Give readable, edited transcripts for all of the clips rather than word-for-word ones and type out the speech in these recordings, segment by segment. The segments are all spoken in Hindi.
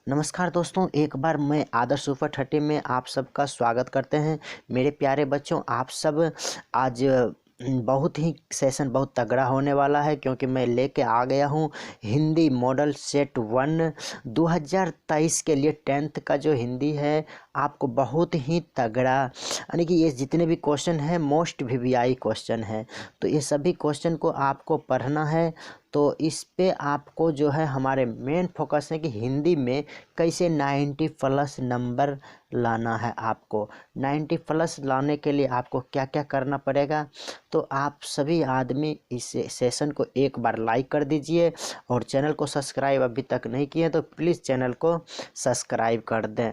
नमस्कार दोस्तों, एक बार मैं आदर्श सुपर 30 में आप सबका स्वागत करते हैं। मेरे प्यारे बच्चों, आप सब आज बहुत ही सेशन बहुत तगड़ा होने वाला है, क्योंकि मैं लेके आ गया हूँ हिंदी मॉडल सेट 1 2023 के लिए 10th का जो हिंदी है आपको बहुत ही तगड़ा, यानी कि ये जितने भी क्वेश्चन हैं मोस्ट वीवीआई क्वेश्चन है। तो ये सभी क्वेश्चन को आपको पढ़ना है। तो इस पे आपको जो है हमारे मेन फोकस है कि हिंदी में कैसे 90 प्लस नंबर लाना है। आपको 90 प्लस लाने के लिए आपको क्या क्या करना पड़ेगा। तो आप सभी आदमी इस सेशन को एक बार लाइक कर दीजिए, और चैनल को सब्सक्राइब अभी तक नहीं किए तो प्लीज़ चैनल को सब्सक्राइब कर दें।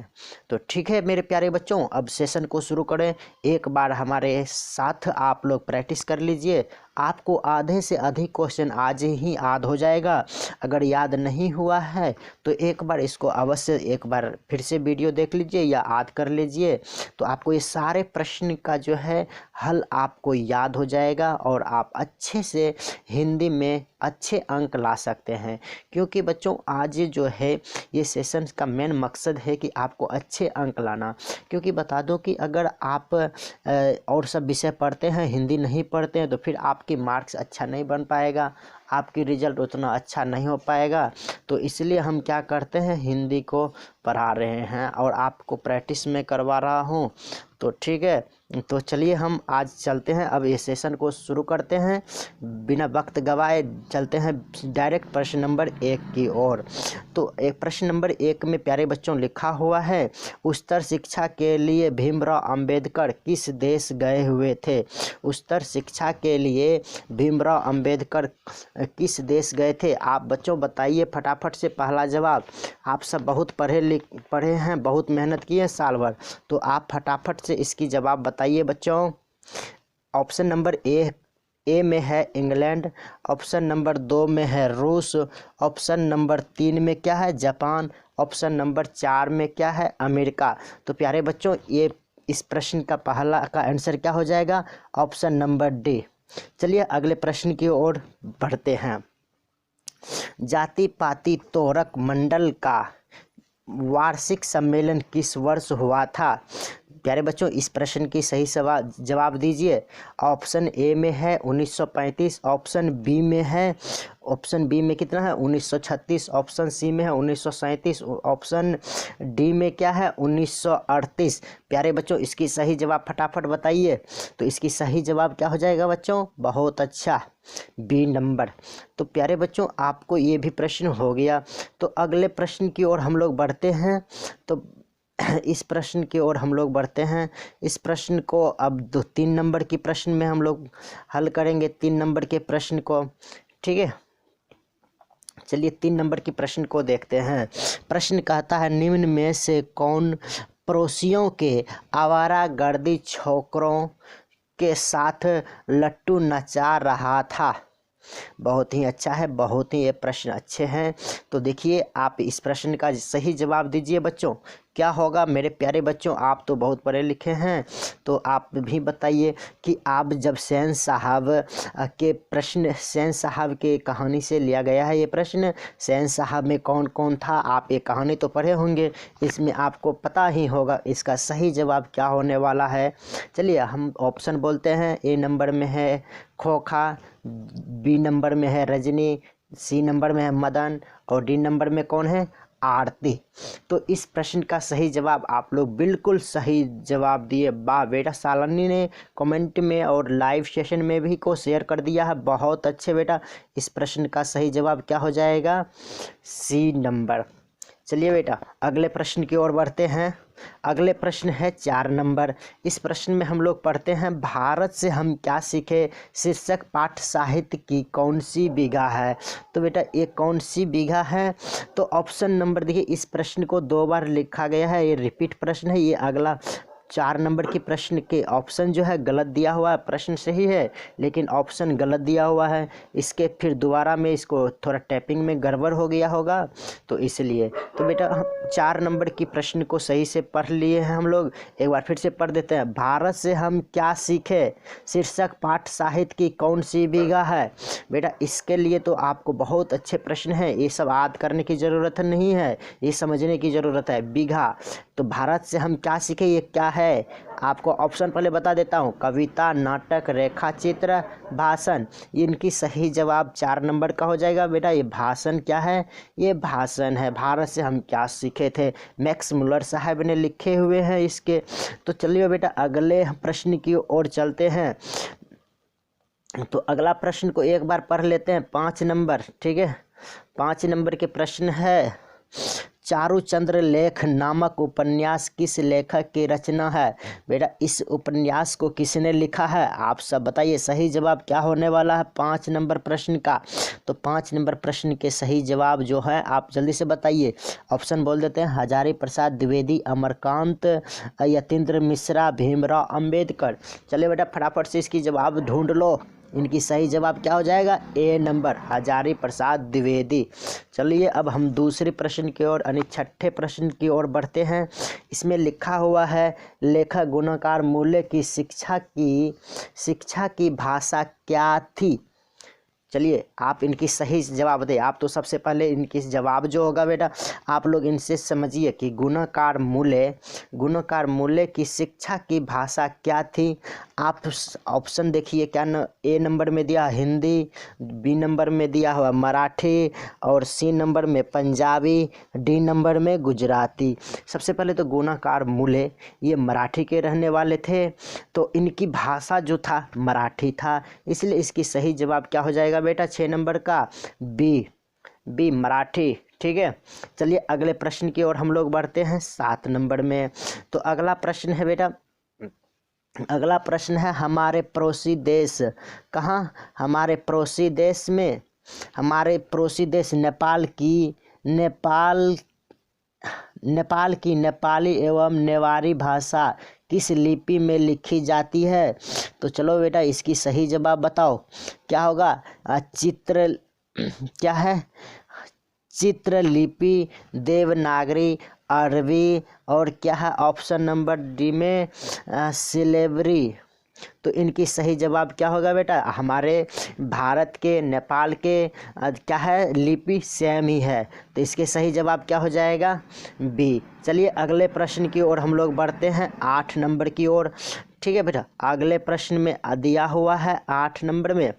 तो ठीक है मेरे प्यारे बच्चों, अब सेशन को शुरू करें। एक बार हमारे साथ आप लोग प्रैक्टिस कर लीजिए। आपको आधे से अधिक क्वेश्चन आज ही याद हो जाएगा। अगर याद नहीं हुआ है तो एक बार इसको अवश्य एक बार फिर से वीडियो देख लीजिए या याद कर लीजिए। तो आपको ये सारे प्रश्न का जो है हल आपको याद हो जाएगा, और आप अच्छे से हिंदी में अच्छे अंक ला सकते हैं। क्योंकि बच्चों आज जो है ये सेशन का मेन मकसद है कि आपको अच्छे अंक लाना। क्योंकि बता दो कि अगर आप और सब विषय पढ़ते हैं, हिंदी नहीं पढ़ते हैं, तो फिर आपकी मार्क्स अच्छा नहीं बन पाएगा, आपकी रिजल्ट उतना अच्छा नहीं हो पाएगा। तो इसलिए हम क्या करते हैं, हिंदी को पढ़ा रहे हैं और आपको प्रैक्टिस में करवा रहा हूँ। तो ठीक है, तो चलिए हम आज चलते हैं, अब ये सेशन को शुरू करते हैं। बिना वक्त गवाए चलते हैं डायरेक्ट प्रश्न नंबर 1 की ओर। तो एक प्रश्न नंबर 1 में प्यारे बच्चों लिखा हुआ है, उच्चतर शिक्षा के लिए भीमराव अंबेडकर किस देश गए हुए थे। उच्चतर शिक्षा के लिए भीमराव अंबेडकर किस देश गए थे। आप बच्चों बताइए फटाफट से पहला जवाब। आप सब बहुत पढ़े हैं, बहुत मेहनत की है साल भर, तो आप फटाफट से इसकी जवाब बताइए बच्चों। ऑप्शन नंबर ए में है इंग्लैंड, ऑप्शन नंबर 2 में है रूस, ऑप्शन नंबर 3 में क्या है जापान, ऑप्शन नंबर 4 में क्या है अमेरिका। तो प्यारे बच्चों ये इस प्रश्न का पहला का आंसर क्या हो जाएगा, ऑप्शन नंबर डी। चलिए अगले प्रश्न की ओर बढ़ते हैं। जाति पाति तोरक मंडल का वार्षिक सम्मेलन किस वर्ष हुआ था। प्यारे बच्चों इस प्रश्न की सही जवाब दीजिए। ऑप्शन ए में है 1935, ऑप्शन बी में कितना है 1936, ऑप्शन सी में है 1937, ऑप्शन डी में क्या है 1938। प्यारे बच्चों इसकी सही जवाब फटाफट बताइए। तो इसकी सही जवाब क्या हो जाएगा बच्चों, बहुत अच्छा, बी नंबर। तो प्यारे बच्चों आपको ये भी प्रश्न हो गया। तो अगले प्रश्न की ओर हम लोग बढ़ते हैं। तो इस प्रश्न की ओर हम लोग बढ़ते हैं। इस प्रश्न को अब 3 नंबर की प्रश्न में हम लोग हल करेंगे, 3 नंबर के प्रश्न को। ठीक है, चलिए 3 नंबर की प्रश्न को देखते हैं। प्रश्न कहता है, निम्न में से कौन पड़ोसियों के आवारागर्दी छोकरों के साथ लट्टू नचा रहा था। बहुत ही अच्छा है, बहुत ही ये प्रश्न अच्छे हैं। तो देखिए आप इस प्रश्न का सही जवाब दीजिए बच्चों। क्या होगा मेरे प्यारे बच्चों, आप तो बहुत पढ़े लिखे हैं, तो आप भी बताइए कि आप जब सैन साहब के कहानी से लिया गया है ये प्रश्न। सैन साहब में कौन कौन था, आप ये कहानी तो पढ़े होंगे, इसमें आपको पता ही होगा इसका सही जवाब क्या होने वाला है। चलिए हम ऑप्शन बोलते हैं। ए नंबर में है खोखा, बी नंबर में है रजनी, सी नंबर में है मदन, और डी नंबर में कौन है आरती। तो इस प्रश्न का सही जवाब आप लोग बिल्कुल सही जवाब दिए। वाह बेटा, सालनी ने कमेंट में और लाइव सेशन में भी को शेयर कर दिया है, बहुत अच्छे बेटा। इस प्रश्न का सही जवाब क्या हो जाएगा, सी नंबर। चलिए बेटा अगले प्रश्न की ओर बढ़ते हैं। अगले प्रश्न है 4 नंबर। इस प्रश्न में हम लोग पढ़ते हैं, भारत से हम क्या सीखे शीर्षक पाठ साहित्य की कौन सी बीघा है। तो बेटा ये कौन सी बीघा है, तो ऑप्शन नंबर देखिए, इस प्रश्न को 2 बार लिखा गया है, ये रिपीट प्रश्न है। ये अगला 4 नंबर की प्रश्न के ऑप्शन जो है गलत दिया हुआ है, प्रश्न सही है लेकिन ऑप्शन गलत दिया हुआ है। इसके फिर दोबारा में इसको थोड़ा टाइपिंग में गड़बड़ हो गया होगा तो इसलिए। तो बेटा हम 4 नंबर की प्रश्न को सही से पढ़ लिए हैं हम लोग, एक बार फिर से पढ़ देते हैं। भारत से हम क्या सीखे शीर्षक पाठ साहित्य की कौन सी विधा है। बेटा इसके लिए तो आपको बहुत अच्छे प्रश्न हैं, ये सब याद करने की ज़रूरत नहीं है, ये समझने की ज़रूरत है। बीघा, तो भारत से हम क्या सीखे ये क्या है, आपको ऑप्शन पहले बता देता हूँ। कविता, नाटक, रेखा चित्र, भाषण। इनकी सही जवाब 4 नंबर का हो जाएगा। बेटा ये भाषण क्या है, ये भाषण है। भारत से हम क्या सीखे थे, मैक्स मुलर साहब ने लिखे हुए हैं इसके। तो चलिए बेटा अगले प्रश्न की ओर चलते हैं। तो अगला प्रश्न को एक बार पढ़ लेते हैं, 5 नंबर, ठीक है। 5 नंबर के प्रश्न है, चारुचंद्र लेख नामक उपन्यास किस लेखक की रचना है। बेटा इस उपन्यास को किसने लिखा है, आप सब बताइए। सही जवाब क्या होने वाला है 5 नंबर प्रश्न का। तो 5 नंबर प्रश्न के सही जवाब जो है आप जल्दी से बताइए। ऑप्शन बोल देते हैं, हजारी प्रसाद द्विवेदी, अमरकांत, यतीन्द्र मिश्रा, भीमराव अंबेडकर। चलिए बेटा फटाफट से इसकी जवाब ढूंढ लो। इनकी सही जवाब क्या हो जाएगा, ए नंबर, हजारी प्रसाद द्विवेदी। चलिए अब हम दूसरे प्रश्न की ओर यानी 6ठे प्रश्न की ओर बढ़ते हैं। इसमें लिखा हुआ है, लेखक गुणाकार मूल्य की शिक्षा की भाषा क्या थी। चलिए आप इनकी सही जवाब दें। आप तो सबसे पहले इनकी जवाब जो होगा बेटा आप लोग इनसे समझिए कि गुणाकार मूल्य की शिक्षा की भाषा क्या थी। आप ऑप्शन देखिए, क्या ए नंबर में दिया हिंदी, बी नंबर में दिया हुआ मराठी, और सी नंबर में पंजाबी, डी नंबर में गुजराती। सबसे पहले तो गुणाकार मूल्य ये मराठी के रहने वाले थे, तो इनकी भाषा जो था मराठी था, इसलिए इसकी सही जवाब क्या हो जाएगा बेटा 6 नंबर का, बी मराठी, ठीक है। चलिए अगले प्रश्न की ओर हम लोग बढ़ते हैं 7 नंबर में। तो अगला प्रश्न है बेटा, अगला प्रश्न है, हमारे पड़ोसी देश कहाँ, हमारे पड़ोसी देश नेपाल की नेपाली एवं नेवारी भाषा किस लिपि में लिखी जाती है। तो चलो बेटा इसकी सही जवाब बताओ क्या होगा। चित्रलिपि, देवनागरी, अरबी, और क्या है ऑप्शन नंबर डी में सिलेबरी। तो इनकी सही जवाब क्या होगा बेटा, हमारे भारत के नेपाल के क्या है लिपि सेम ही है, तो इसके सही जवाब क्या हो जाएगा, बी। चलिए अगले प्रश्न की ओर हम लोग बढ़ते हैं 8 नंबर की ओर, ठीक है बेटा। अगले प्रश्न में दिया हुआ है 8 नंबर में,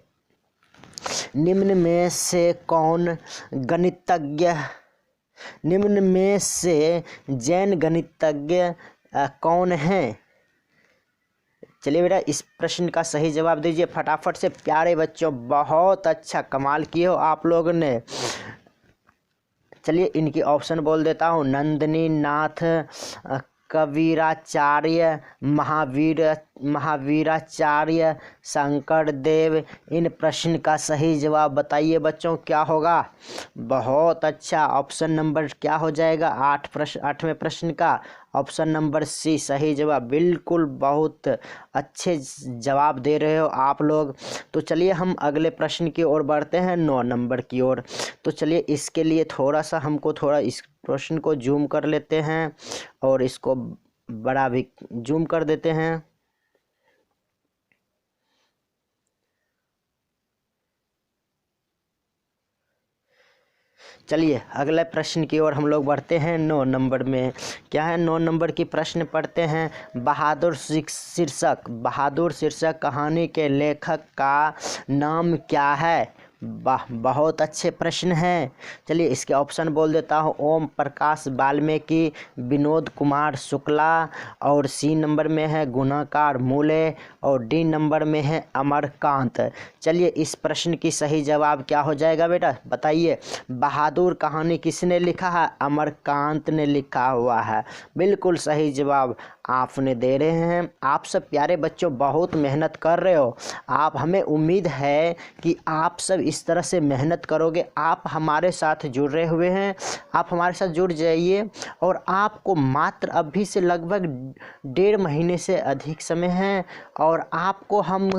निम्न में से जैन गणितज्ञ कौन है। चलिए बेटा इस प्रश्न का सही जवाब दीजिए फटाफट से। प्यारे बच्चों बहुत अच्छा कमाल किए हो आप लोगों ने। चलिए इनकी ऑप्शन बोल देता हूँ, नंदिनी नाथ, कबीराचार्य, महावीराचार्य, शंकर देव। इन प्रश्न का सही जवाब बताइए बच्चों क्या होगा। बहुत अच्छा, ऑप्शन नंबर क्या हो जाएगा 8वें प्रश्न का ऑप्शन नंबर सी सही जवाब। बिल्कुल बहुत अच्छे जवाब दे रहे हो आप लोग। तो चलिए हम अगले प्रश्न की ओर बढ़ते हैं 9 नंबर की ओर। तो चलिए इसके लिए थोड़ा सा हमको इस प्रश्न को जूम कर लेते हैं और इसको बड़ा भी जूम कर देते हैं। चलिए अगले प्रश्न की ओर हम लोग बढ़ते हैं 9 नंबर में। क्या है 9 नंबर की प्रश्न पढ़ते हैं, बहादुर शीर्षक कहानी के लेखक का नाम क्या है। बहुत अच्छे प्रश्न हैं। चलिए इसके ऑप्शन बोल देता हूँ, ओम प्रकाश वाल्मीकि, विनोद कुमार शुक्ला, और सी नंबर में है गुणाकार मूल्य, और डी नंबर में है अमरकांत। चलिए इस प्रश्न की सही जवाब क्या हो जाएगा बेटा बताइए। बहादुर कहानी किसने लिखा है, अमरकांत ने लिखा हुआ है। बिल्कुल सही जवाब आपने दे रहे हैं। आप सब प्यारे बच्चों बहुत मेहनत कर रहे हो। हमें उम्मीद है कि आप सब इस तरह से मेहनत करोगे। आप हमारे साथ जुड़े हुए हैं, आप हमारे साथ जुड़ जाइए। और आपको मात्र अभी से लगभग 1.5 महीने से अधिक समय है, और आपको हम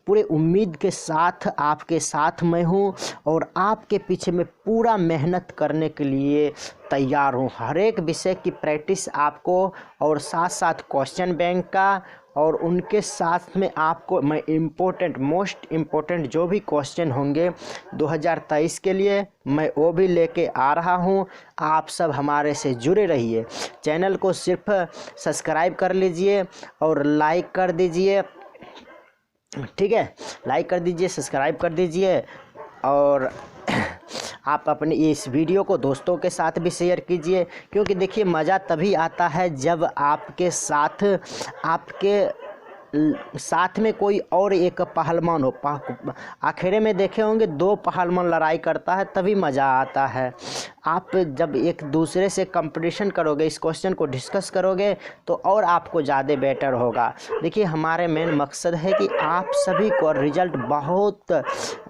पूरे उम्मीद के साथ आपके साथ मैं हूँ, और आपके पीछे मैं पूरा मेहनत करने के लिए तैयार हूँ। हर एक विषय की प्रैक्टिस आपको, और साथ साथ क्वेश्चन बैंक का, और उनके साथ में आपको मैं मोस्ट इम्पोर्टेंट जो भी क्वेश्चन होंगे 2023 के लिए मैं वो भी लेके आ रहा हूँ। आप सब हमारे से जुड़े रहिए। चैनल को सिर्फ सब्सक्राइब कर लीजिए और लाइक कर दीजिए, ठीक है, लाइक कर दीजिए, सब्सक्राइब कर दीजिए। और आप अपने इस वीडियो को दोस्तों के साथ भी शेयर कीजिए, क्योंकि देखिए मज़ा तभी आता है जब आपके साथ में कोई और एक पहलवान हो। आखिर में देखे होंगे 2 पहलवान लड़ाई करता है तभी मज़ा आता है। आप जब एक दूसरे से कंपटीशन करोगे, इस क्वेश्चन को डिस्कस करोगे तो और आपको ज़्यादा बेटर होगा। देखिए हमारे मेन मकसद है कि आप सभी को रिजल्ट बहुत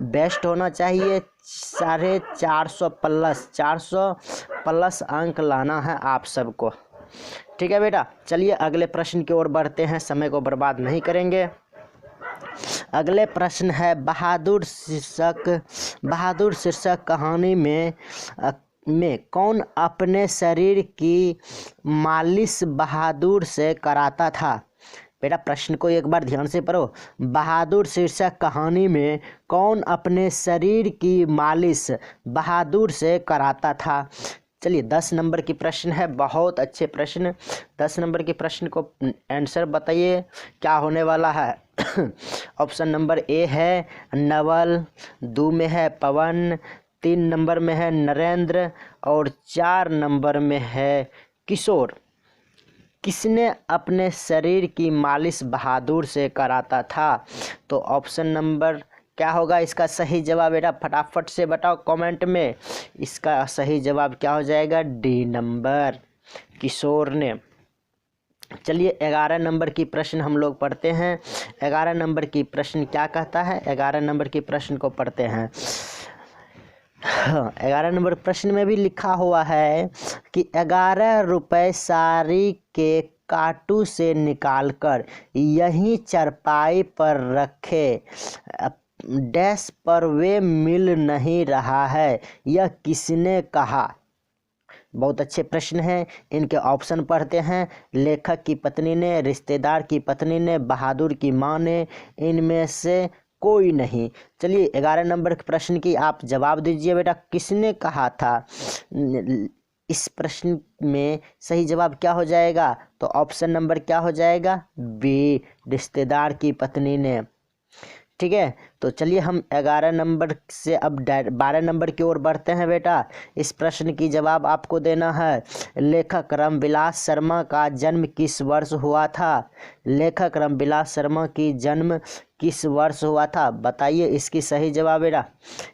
बेस्ट होना चाहिए। 450 प्लस अंक लाना है आप सबको, ठीक है बेटा। चलिए अगले प्रश्न की ओर बढ़ते हैं, समय को बर्बाद नहीं करेंगे। अगले प्रश्न है बहादुर शीर्षक कहानी में कौन अपने शरीर की मालिश बहादुर से कराता था। बेटा प्रश्न को एक बार ध्यान से पढ़ो। बहादुर शीर्षक कहानी में कौन अपने शरीर की मालिश बहादुर से कराता था। चलिए 10 नंबर की प्रश्न है, बहुत अच्छे प्रश्न। 10 नंबर के प्रश्न को आंसर बताइए क्या होने वाला है। ऑप्शन नंबर ए है नवल, 2 में है पवन, 3 नंबर में है नरेंद्र, और 4 नंबर में है किशोर। किसने अपने शरीर की मालिश बहादुर से कराता था। तो ऑप्शन नंबर क्या होगा इसका सही जवाब। बेटा फटाफट से बताओ कमेंट में, इसका सही जवाब क्या हो जाएगा। डी नंबर, किशोर ने। चलिए 11 नंबर की प्रश्न हम लोग पढ़ते हैं। 11 नंबर की प्रश्न क्या कहता है, 11 नंबर की प्रश्न को पढ़ते हैं। 11 नंबर प्रश्न में भी लिखा हुआ है कि 11 रुपए साड़ी के काटू से निकालकर यहीं चारपाई पर रखे, डैश पर वे मिल नहीं रहा है, यह किसने कहा। बहुत अच्छे प्रश्न हैं। इनके ऑप्शन पढ़ते हैं। लेखक की पत्नी ने, रिश्तेदार की पत्नी ने, बहादुर की माँ ने, इनमें से कोई नहीं। चलिए 11 नंबर के प्रश्न की आप जवाब दीजिए बेटा, किसने कहा था। इस प्रश्न में सही जवाब क्या हो जाएगा। तो ऑप्शन नंबर क्या हो जाएगा, बी, रिश्तेदार की पत्नी ने, ठीक है। तो चलिए हम 11 नंबर से अब 12 नंबर की ओर बढ़ते हैं बेटा। इस प्रश्न की जवाब आपको देना है। लेखक रामविलास शर्मा का जन्म किस वर्ष हुआ था। लेखक रामविलास शर्मा की जन्म किस वर्ष हुआ था, बताइए इसकी सही जवाब बेटा।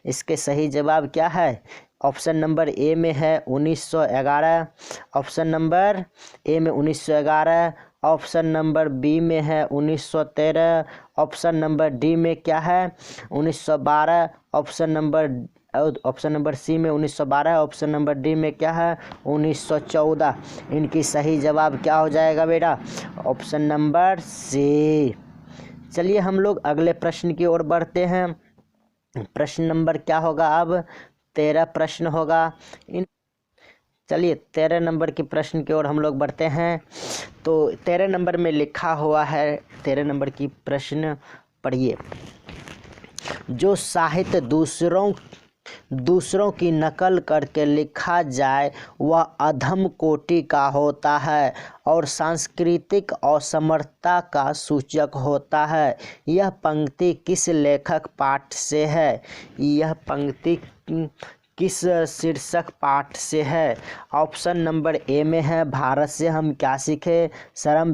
इसके सही जवाब क्या है। ऑप्शन नंबर ए में है 1911, ऑप्शन नंबर ए में 1911, ऑप्शन नंबर बी में है 1913, ऑप्शन नंबर डी में क्या है 1912, ऑप्शन नंबर सी में 1912, ऑप्शन नंबर डी में क्या है 1914। इनकी सही जवाब क्या हो जाएगा बेटा, ऑप्शन नंबर सी। चलिए हम लोग अगले प्रश्न की ओर बढ़ते हैं। प्रश्न नंबर क्या होगा अब, 13 प्रश्न होगा। चलिए 13 नंबर के प्रश्न की ओर हम लोग बढ़ते हैं। तो 13 नंबर में लिखा हुआ है, 13 नंबर की प्रश्न पढ़िए। जो साहित्य दूसरों की नकल करके लिखा जाए वह अधम कोटि का होता है और सांस्कृतिक असमर्थता का सूचक होता है। यह पंक्ति किस लेखक पाठ से है। यह पंक्ति किस शीर्षक पाठ से है। ऑप्शन नंबर ए में है भारत से हम क्या सीखे, श्रम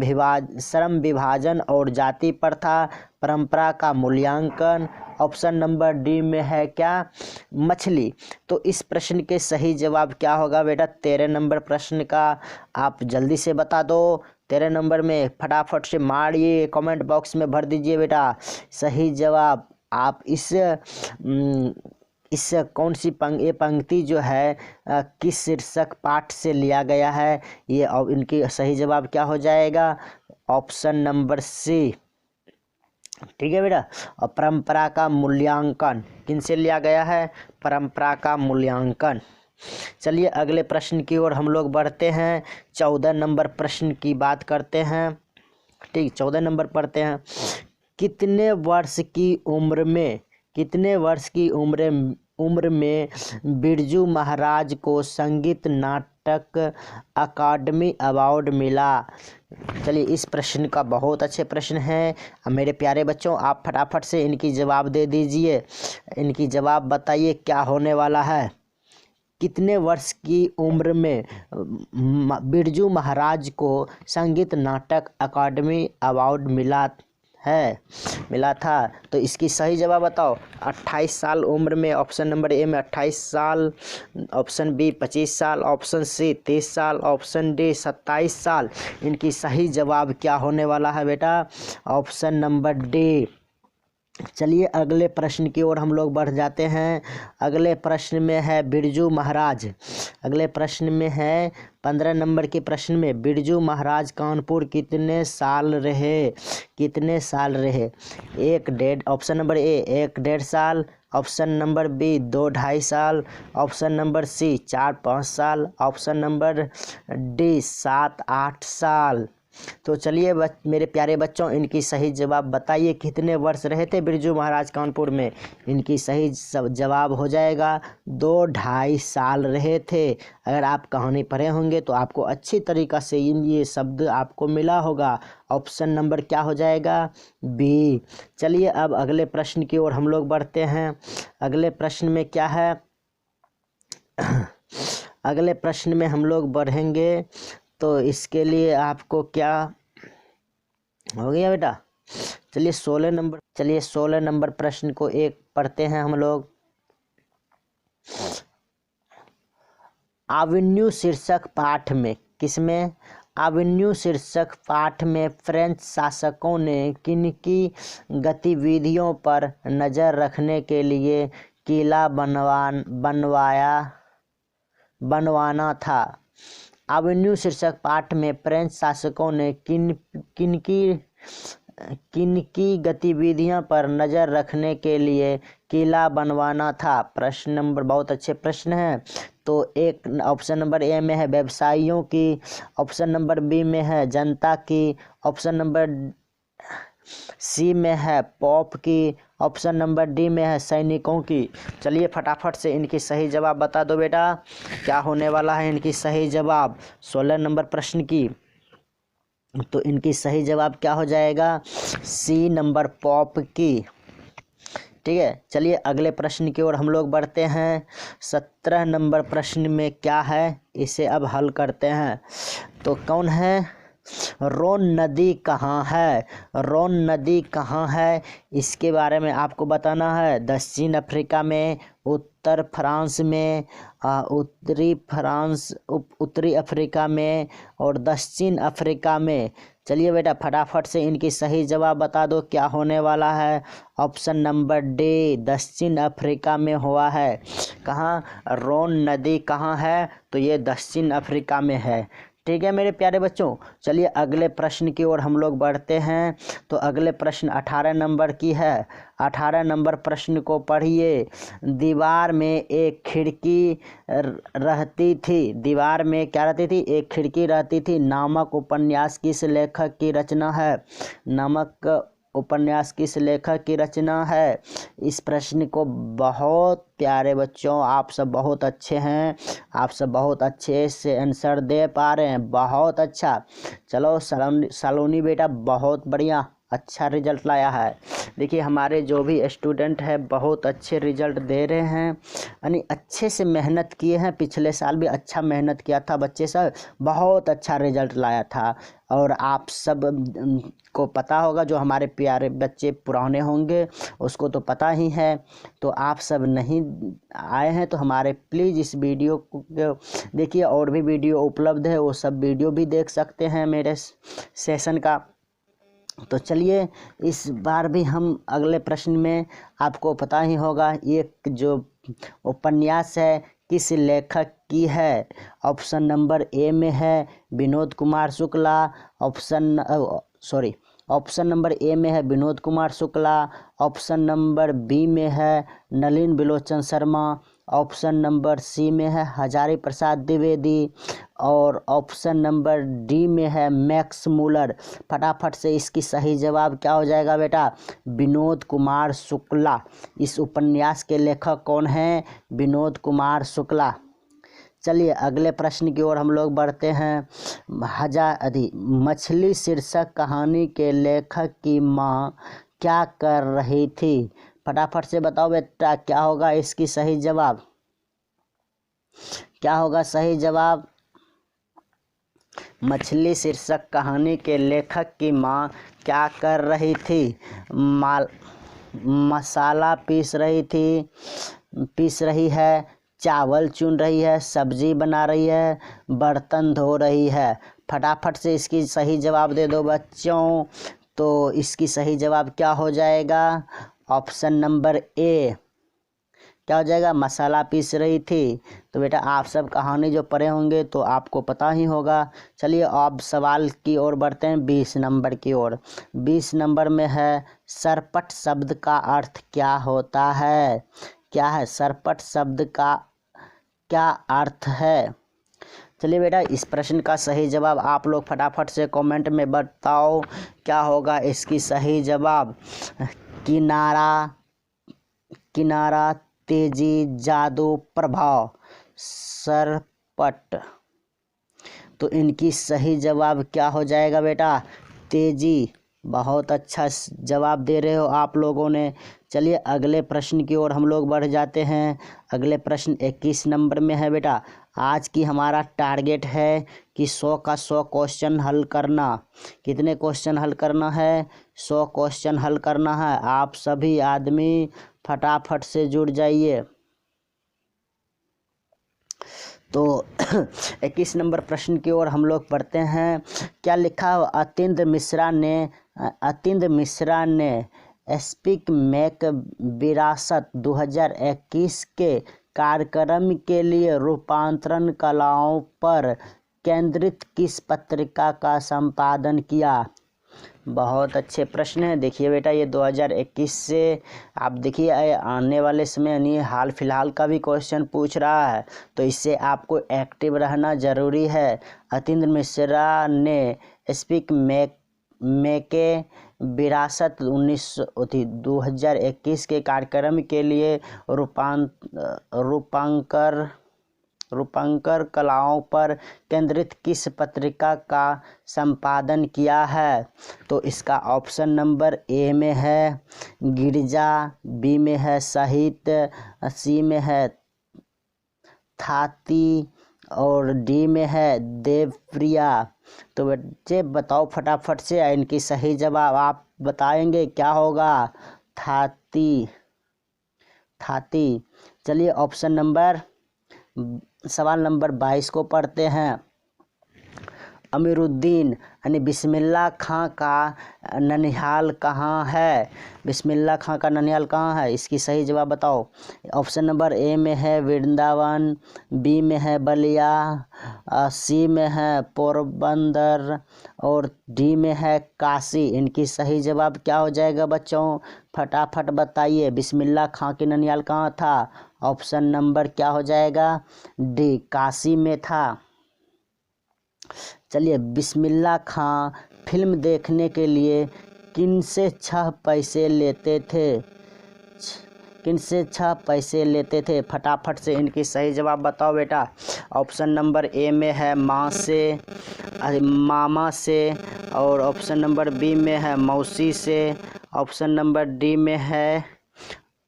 विभाजन और जाति प्रथा परंपरा का मूल्यांकन। ऑप्शन नंबर डी में है क्या, मछली। तो इस प्रश्न के सही जवाब क्या होगा बेटा। 13 नंबर प्रश्न का आप जल्दी से बता दो। 13 नंबर में फटाफट से मारिए, कमेंट बॉक्स में भर दीजिए बेटा। सही जवाब आप इस कौन सी ये पंक्ति जो है किस शीर्षक पाठ से लिया गया है? ये और इनकी सही जवाब क्या हो जाएगा? Option number C. ठीक है बेटा। और परंपरा का मूल्यांकन किन से लिया गया है? परंपरा का मूल्यांकन। चलिए अगले प्रश्न की ओर हम लोग बढ़ते हैं। 14 नंबर प्रश्न की बात करते हैं। ठीक, 14 नंबर पढ़ते हैं। कितने वर्ष की उम्र में बिरजू महाराज को संगीत नाटक अकादमी अवार्ड मिला? चलिए इस प्रश्न का बहुत अच्छे प्रश्न है। मेरे प्यारे बच्चों, आप फटाफट से इनकी जवाब दे दीजिए। इनकी जवाब बताइए क्या होने वाला है। कितने वर्ष की उम्र में बिरजू महाराज को संगीत नाटक अकादमी अवार्ड मिला था? तो इसकी सही जवाब बताओ। 28 साल उम्र में, ऑप्शन नंबर ए में 28 साल, ऑप्शन बी 25 साल, ऑप्शन सी 30 साल, ऑप्शन डी 27 साल। इनकी सही जवाब क्या होने वाला है बेटा? Option number D. चलिए अगले प्रश्न की ओर हम लोग बढ़ जाते हैं। अगले प्रश्न में है बिरजू महाराज। अगले प्रश्न में है 15 नंबर के प्रश्न में बिरजू महाराज कानपुर कितने साल रहे? ऑप्शन नंबर ए 1-1.5 साल, ऑप्शन नंबर बी 2-2.5 साल, ऑप्शन नंबर सी 4-5 साल, ऑप्शन नंबर डी 7-8 साल। तो चलिए मेरे प्यारे बच्चों, इनकी सही जवाब बताइए। कितने वर्ष रहे थे बिरजू महाराज कानपुर में? इनकी सही जवाब हो जाएगा 2-2.5 साल रहे थे। अगर आप कहानी पढ़े होंगे तो आपको अच्छी तरीक़ा से ये शब्द आपको मिला होगा। ऑप्शन नंबर क्या हो जाएगा? बी। चलिए अब अगले प्रश्न की ओर हम लोग बढ़ते हैं। अगले प्रश्न में क्या है? अगले प्रश्न में हम लोग बढ़ेंगे तो इसके लिए आपको क्या हो गया बेटा? चलिए 16 नंबर प्रश्न को एक पढ़ते हैं हम लोग। एवेन्यू शीर्षक पाठ में, किसमें? एवेन्यू शीर्षक पाठ में फ्रेंच शासकों ने किनकी गतिविधियों पर नज़र रखने के लिए किला बनवाना था? एवेन्यू शीर्षक पाठ में फ्रेंच शासकों ने किनकी गतिविधियों पर नज़र रखने के लिए किला बनवाना था? प्रश्न नंबर बहुत अच्छे प्रश्न हैं। तो एक ऑप्शन नंबर ए में है व्यवसायियों की, ऑप्शन नंबर बी में है जनता की, ऑप्शन नंबर सी में है पॉप की, ऑप्शन नंबर डी में है सैनिकों की। चलिए फटाफट से इनकी सही जवाब बता दो बेटा। क्या होने वाला है इनकी सही जवाब 16 नंबर प्रश्न की? तो इनकी सही जवाब क्या हो जाएगा? सी नंबर पॉप की। ठीक है। चलिए अगले प्रश्न की ओर हम लोग बढ़ते हैं। 17 नंबर प्रश्न में क्या है, इसे अब हल करते हैं। तो कौन है? रोन नदी कहाँ है? रोन नदी कहाँ है, इसके बारे में आपको बताना है। दक्षिण अफ्रीका में, उत्तर फ्रांस में, उत्तरी अफ्रीका में और दक्षिण अफ्रीका में। चलिए बेटा फटाफट से इनकी सही जवाब बता दो। क्या होने वाला है? ऑप्शन नंबर डी दक्षिण अफ्रीका में हुआ है। कहाँ? रोन नदी कहाँ है? तो ये दक्षिण अफ्रीका में है। ठीक है मेरे प्यारे बच्चों। चलिए अगले प्रश्न की ओर हम लोग बढ़ते हैं। तो अगले प्रश्न 18 नंबर की है। 18 नंबर प्रश्न को पढ़िए। दीवार में एक खिड़की रहती थी। दीवार में क्या रहती थी? एक खिड़की रहती थी नामक उपन्यास किस लेखक की रचना है? किस लेखक की रचना है? इस प्रश्न को बहुत प्यारे बच्चों, आप सब बहुत अच्छे हैं, आप सब बहुत अच्छे से आंसर दे पा रहे हैं। बहुत अच्छा। चलो सलोनी बेटा बहुत बढ़िया, अच्छा रिजल्ट लाया है। देखिए हमारे जो भी स्टूडेंट है बहुत अच्छे रिजल्ट दे रहे हैं, यानी अच्छे से मेहनत किए हैं। पिछले साल भी अच्छा मेहनत किया था बच्चे सब, बहुत अच्छा रिजल्ट लाया था। और आप सब को पता होगा, जो हमारे प्यारे बच्चे पुराने होंगे उसको तो पता ही है। तो आप सब नहीं आए हैं तो हमारे प्लीज़ इस वीडियो को देखिए। और भी वीडियो उपलब्ध है, वो सब वीडियो भी देख सकते हैं मेरे सेशन का। तो चलिए इस बार भी हम अगले प्रश्न में, आपको पता ही होगा ये जो उपन्यास है किस लेखक की है। ऑप्शन नंबर ए में है Vinod Kumar Shukla, option number A में है Vinod Kumar Shukla, option number B में है Nalin Bilochan Sharma, option number C में है हजारी प्रसाद द्विवेदी, और ऑप्शन नंबर डी में है मैक्स मूलर। फटाफट से इसकी सही जवाब क्या हो जाएगा बेटा? विनोद कुमार शुक्ला। इस उपन्यास के लेखक कौन हैं? विनोद कुमार शुक्ला। चलिए अगले प्रश्न की ओर हम लोग बढ़ते हैं। मछली शीर्षक कहानी के लेखक की माँ क्या कर रही थी? फटाफट से बताओ बेटा, क्या होगा इसकी सही जवाब? क्या होगा सही जवाब? मछली शीर्षक कहानी के लेखक की माँ क्या कर रही थी? मसाला पीस रही है, चावल चुन रही है, सब्जी बना रही है, बर्तन धो रही है। फटाफट से इसकी सही जवाब दे दो बच्चों। तो इसकी सही जवाब क्या हो जाएगा? ऑप्शन नंबर ए। क्या हो जाएगा? मसाला पीस रही थी। तो बेटा आप सब कहानी जो पढ़े होंगे तो आपको पता ही होगा। चलिए अब सवाल की ओर बढ़ते हैं, 20 नंबर की ओर। 20 नंबर में है सरपट शब्द का अर्थ क्या होता है? क्या है सरपट शब्द का क्या अर्थ है? चलिए बेटा इस प्रश्न का सही जवाब आप लोग फटाफट से कमेंट में बताओ, क्या होगा इसकी सही जवाब? किनारा, तेजी, जादू, प्रभाव, सरपट। तो इनकी सही जवाब क्या हो जाएगा बेटा? तेजी। बहुत अच्छा जवाब दे रहे हो आप लोगों ने। चलिए अगले प्रश्न की ओर हम लोग बढ़ जाते हैं। अगले प्रश्न 21 नंबर में है बेटा। आज की हमारा टारगेट है कि 100 का 100 क्वेश्चन हल करना। कितने क्वेश्चन हल करना है? 100 क्वेश्चन हल करना है। आप सभी आदमी फटाफट से जुड़ जाइए। तो 21 नंबर प्रश्न की ओर हम लोग पढ़ते हैं। क्या लिखा? अतिंद मिश्रा ने स्पीक मैक विरासत 2021 के कार्यक्रम के लिए रूपांतरण कलाओं पर केंद्रित किस पत्रिका का संपादन किया? बहुत अच्छे प्रश्न है। देखिए बेटा ये 2021 से आप देखिए आने वाले समय यानी हाल फिलहाल का भी क्वेश्चन पूछ रहा है, तो इससे आपको एक्टिव रहना ज़रूरी है। अतिंद्र मिश्रा ने स्पीक मैके विरासत 2021 के कार्यक्रम के लिए रूपांकर कलाओं पर केंद्रित किस पत्रिका का संपादन किया है? तो इसका ऑप्शन नंबर ए में है गिरिजा, बी में है साहित्य, सी में है थाती और डी में है देवप्रिया। तो बच्चे बताओ फटाफट से, इनकी सही जवाब आप बताएंगे क्या होगा? थाती। चलिए सवाल नंबर 22 को पढ़ते हैं। अमीरुद्दीन यानी बिस्मिल्लाह खां का ननिहाल कहाँ है? बिस्मिल्लाह खां का ननिहाल कहाँ है? इसकी सही जवाब बताओ। ऑप्शन नंबर ए में है वृंदावन, बी में है बलिया, सी में है पोरबंदर और डी में है काशी। इनकी सही जवाब क्या हो जाएगा बच्चों? फटाफट बताइए। बिस्मिल्लाह खां की ननिहाल कहाँ था? ऑप्शन नंबर क्या हो जाएगा? डी, काशी में था। चलिए बिस्मिल्लाह खां फिल्म देखने के लिए किनसे 6 पैसे लेते थे? फटाफट से इनकी सही जवाब बताओ बेटा। ऑप्शन नंबर ए में है मामा से, और ऑप्शन नंबर बी में है मौसी से, ऑप्शन नंबर डी में है,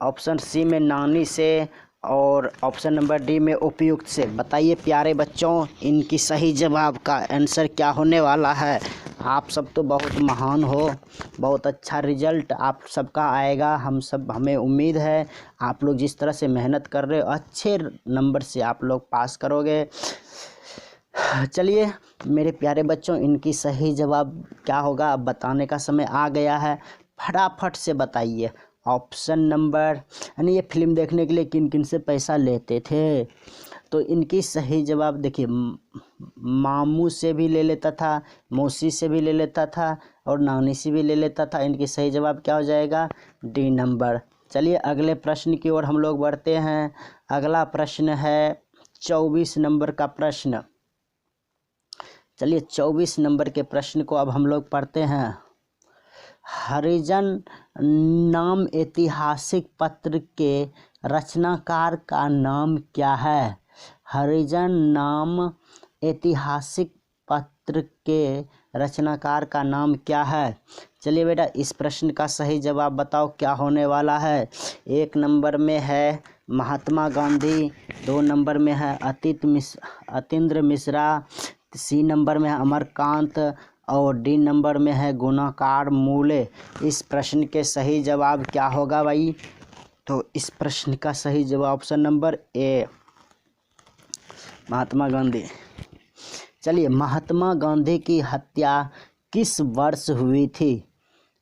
ऑप्शन सी में नानी से, और ऑप्शन नंबर डी में उपयुक्त से। बताइए प्यारे बच्चों इनकी सही जवाब का आंसर क्या होने वाला है? आप सब तो बहुत महान हो, बहुत अच्छा रिजल्ट आप सबका आएगा। हमें उम्मीद है आप लोग जिस तरह से मेहनत कर रहे हो अच्छे नंबर से आप लोग पास करोगे। चलिए मेरे प्यारे बच्चों इनकी सही जवाब क्या होगा अब बताने का समय आ गया है। फटाफट से बताइए। ऑप्शन नंबर, यानी ये फिल्म देखने के लिए किन किन से पैसा लेते थे, तो इनकी सही जवाब देखिए, मामू से भी ले लेता था, मौसी से भी ले लेता था और नानी से भी ले लेता था। इनकी सही जवाब क्या हो जाएगा? D number. चलिए अगले प्रश्न की ओर हम लोग बढ़ते हैं। अगला प्रश्न है 24 नंबर का प्रश्न। चलिए 24 नंबर के प्रश्न को अब हम लोग पढ़ते हैं। हरिजन नाम ऐतिहासिक पत्र के रचनाकार का नाम क्या है? हरिजन नाम ऐतिहासिक पत्र के रचनाकार का नाम क्या है? चलिए बेटा इस प्रश्न का सही जवाब बताओ क्या होने वाला है। 1 नंबर में है महात्मा गांधी, 2 नंबर में है अतीन्द्र मिश्रा, सी नंबर में है अमरकांत और डी नंबर में है गुणाकार मूले। इस प्रश्न के सही जवाब क्या होगा भाई? तो इस प्रश्न का सही जवाब ऑप्शन नंबर ए, महात्मा गांधी। चलिए महात्मा गांधी की हत्या किस वर्ष हुई थी?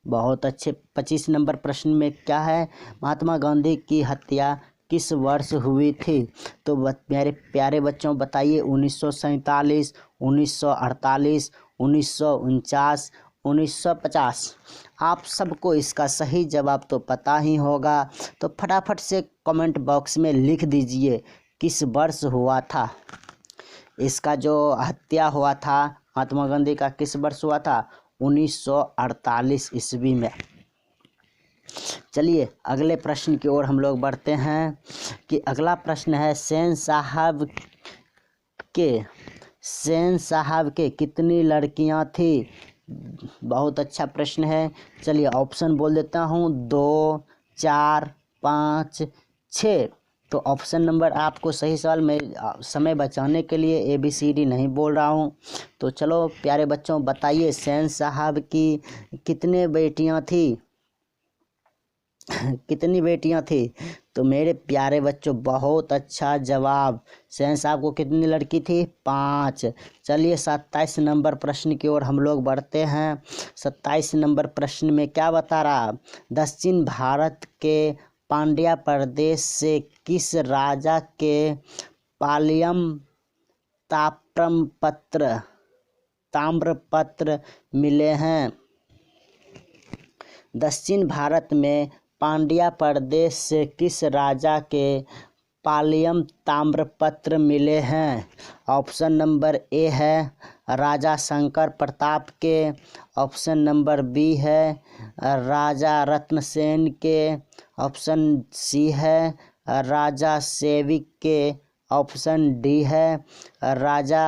बहुत अच्छे। 25 नंबर प्रश्न में क्या है? महात्मा गांधी की हत्या किस वर्ष हुई थी? तो मेरे प्यारे बच्चों बताइए, 1947, 1948, 1949, 1950। आप सबको इसका सही जवाब तो पता ही होगा, तो फटाफट से कमेंट बॉक्स में लिख दीजिए किस वर्ष हुआ था। इसका जो हत्या हुआ था महात्मा गांधी का किस वर्ष हुआ था? 1948 ईस्वी में। चलिए अगले प्रश्न की ओर हम लोग बढ़ते हैं कि अगला प्रश्न है सेन साहब के कितनी लड़कियां थी? बहुत अच्छा प्रश्न है। चलिए ऑप्शन बोल देता हूँ, 2, 4, 5, 6। तो ऑप्शन नंबर आपको सही सवाल में समय बचाने के लिए ABCD नहीं बोल रहा हूँ। तो चलो प्यारे बच्चों बताइए सेन साहब की कितने बेटियां थी? कितनी बेटियां थी? तो मेरे प्यारे बच्चों बहुत अच्छा जवाब। सेन साहब को कितनी लड़की थी? 5। चलिए 27 नंबर प्रश्न की ओर हम लोग बढ़ते हैं। 27 नंबर प्रश्न में क्या बता रहा? दक्षिण भारत के पांड्या प्रदेश से किस राजा के पालियम ताम्रपत्र मिले हैं? दक्षिण भारत में पांड्या प्रदेश से किस राजा के पालियम ताम्रपत्र मिले हैं? ऑप्शन नंबर ए है राजा शंकर प्रताप के, ऑप्शन नंबर बी है राजा रत्नसेन के, ऑप्शन सी है राजा सेविक के, ऑप्शन डी है राजा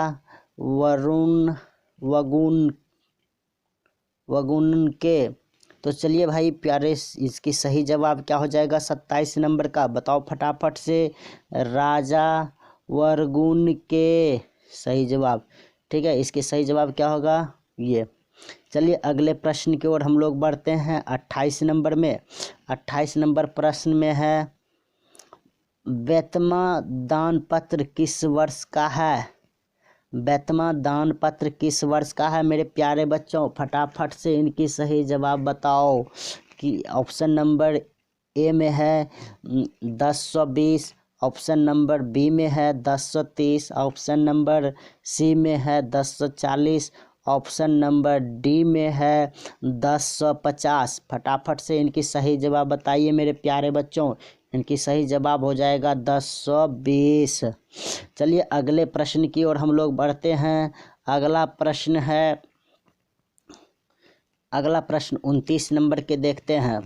वगुन के। तो चलिए भाई प्यारे इसकी सही जवाब क्या हो जाएगा 27 नंबर का? बताओ फटाफट से। राजा वरगुन के सही जवाब। ठीक है, इसके सही जवाब क्या होगा? ये। चलिए अगले प्रश्न की ओर हम लोग बढ़ते हैं 28 नंबर में। 28 नंबर प्रश्न में है बेतमा दान पत्र किस वर्ष का है? बेतमा दान पत्र किस वर्ष का है मेरे प्यारे बच्चों? फटाफट से इनकी सही जवाब बताओ कि ऑप्शन नंबर ए में है 1020, ऑप्शन नंबर बी में है 1030, ऑप्शन नंबर सी में है 1040, ऑप्शन नंबर डी में है 1050। फटाफट से इनकी सही जवाब बताइए मेरे प्यारे बच्चों। इनकी सही जवाब हो जाएगा 1020। चलिए अगले प्रश्न की ओर हम लोग बढ़ते हैं। अगला प्रश्न 29 नंबर के देखते हैं।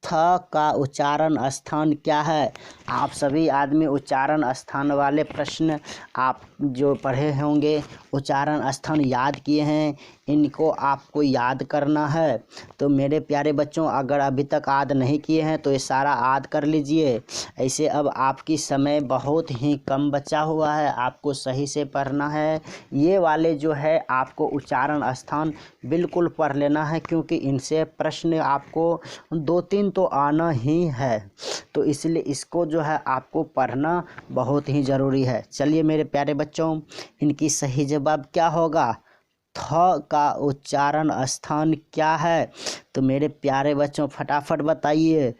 थ का उच्चारण स्थान क्या है? आप सभी आदमी उच्चारण स्थान वाले प्रश्न आप जो पढ़े होंगे, उच्चारण स्थान याद किए हैं, इनको आपको याद करना है। तो मेरे प्यारे बच्चों अगर अभी तक याद नहीं किए हैं तो ये सारा याद कर लीजिए। ऐसे अब आपकी समय बहुत ही कम बचा हुआ है, आपको सही से पढ़ना है। ये वाले जो है आपको उच्चारण स्थान बिल्कुल पढ़ लेना है, क्योंकि इनसे प्रश्न आपको 2-3 तो आना ही है। तो इसलिए इसको जो है आपको पढ़ना बहुत ही ज़रूरी है। चलिए मेरे प्यारे बच्चों बच्चों, इनकी सही जवाब क्या होगा? थ का उच्चारण स्थान क्या है? तो मेरे प्यारे बच्चों फटाफट बताइए,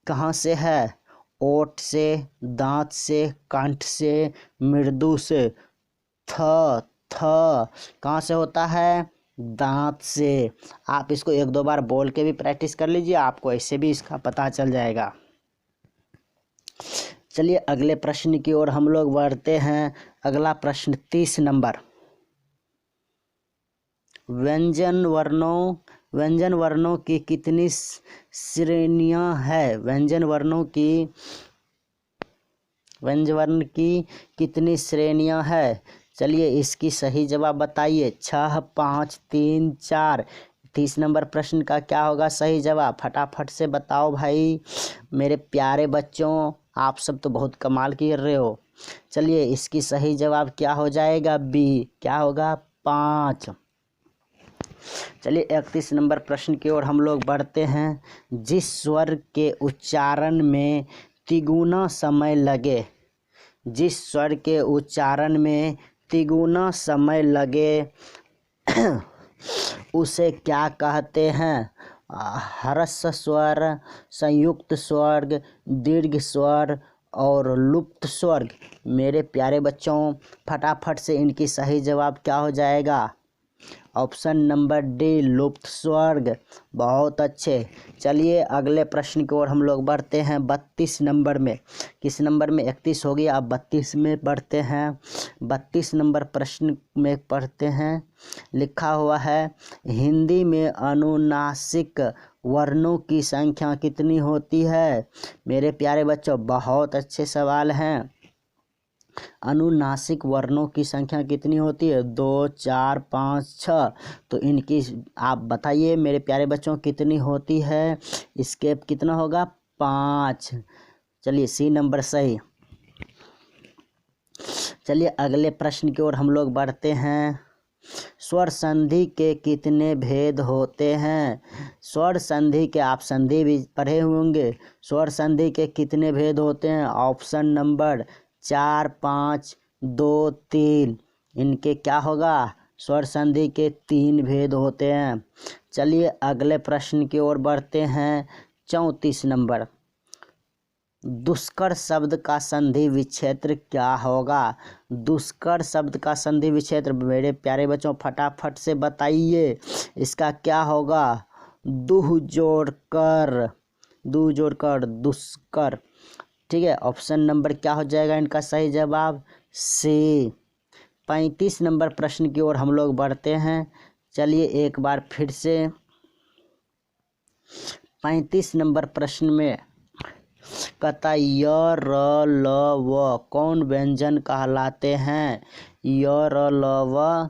कहाँ से है? ओठ से, दांत से, कंठ से, मृदु से। थ थ कहाँ से होता है? दांत से। आप इसको एक दो बार बोल के भी प्रैक्टिस कर लीजिए, आपको ऐसे भी इसका पता चल जाएगा। चलिए अगले प्रश्न की ओर हम लोग बढ़ते हैं। अगला प्रश्न 30 नंबर। व्यंजन वर्णों की कितनी श्रेणियां हैं? व्यंजन वर्ण की कितनी श्रेणियां हैं? चलिए इसकी सही जवाब बताइए। 6, 5, 3, 4। 30 नंबर प्रश्न का क्या होगा सही जवाब? फटाफट से बताओ भाई मेरे प्यारे बच्चों, आप सब तो बहुत कमाल कर रहे हो। चलिए इसकी सही जवाब क्या हो जाएगा? बी। क्या होगा? 5। चलिए 31 नंबर प्रश्न की ओर हम लोग बढ़ते हैं। जिस स्वर के उच्चारण में तिगुना समय लगे, जिस स्वर के उच्चारण में तिगुना समय लगे उसे क्या कहते हैं? ह्रस्व स्वर, संयुक्त स्वर, दीर्घ स्वर और लुप्त स्वर। मेरे प्यारे बच्चों फटाफट से इनकी सही जवाब क्या हो जाएगा? ऑप्शन नंबर डी, लुप्त स्वर्ग। बहुत अच्छे। चलिए अगले प्रश्न की ओर हम लोग बढ़ते हैं 32 नंबर में। किस नंबर में? 31 हो गया, अब 32 में बढ़ते हैं। 32 नंबर प्रश्न में पढ़ते हैं। लिखा हुआ है, हिंदी में अनुनासिक वर्णों की संख्या कितनी होती है? मेरे प्यारे बच्चों बहुत अच्छे सवाल हैं। अनुनासिक वर्णों की संख्या कितनी होती है? 2, 4, 5, 6। तो इनकी आप बताइए मेरे प्यारे बच्चों कितनी होती है? इसके कितना होगा? 5। चलिए सी नंबर सही। चलिए अगले प्रश्न की ओर हम लोग बढ़ते हैं। स्वर संधि के कितने भेद होते हैं? स्वर संधि के आप संधि भी पढ़े होंगे। स्वर संधि के कितने भेद होते हैं? Option number 4, 5, 2, 3। इनके क्या होगा? स्वर संधि के 3 भेद होते हैं। चलिए अगले प्रश्न की ओर बढ़ते हैं। 34 नंबर। दुष्कर शब्द का संधि विच्छेद क्या होगा? दुष्कर शब्द का संधि विच्छेद मेरे प्यारे बच्चों फटाफट से बताइए, इसका क्या होगा? दुह जोड़कर दुष्कर। ठीक है, ऑप्शन नंबर क्या हो जाएगा इनका सही जवाब? सी। 35 नंबर प्रश्न की ओर हम लोग बढ़ते हैं। चलिए एक बार फिर से 35 नंबर प्रश्न में कहता य, र, ल, व कौन व्यंजन कहलाते हैं? य, र, ल, व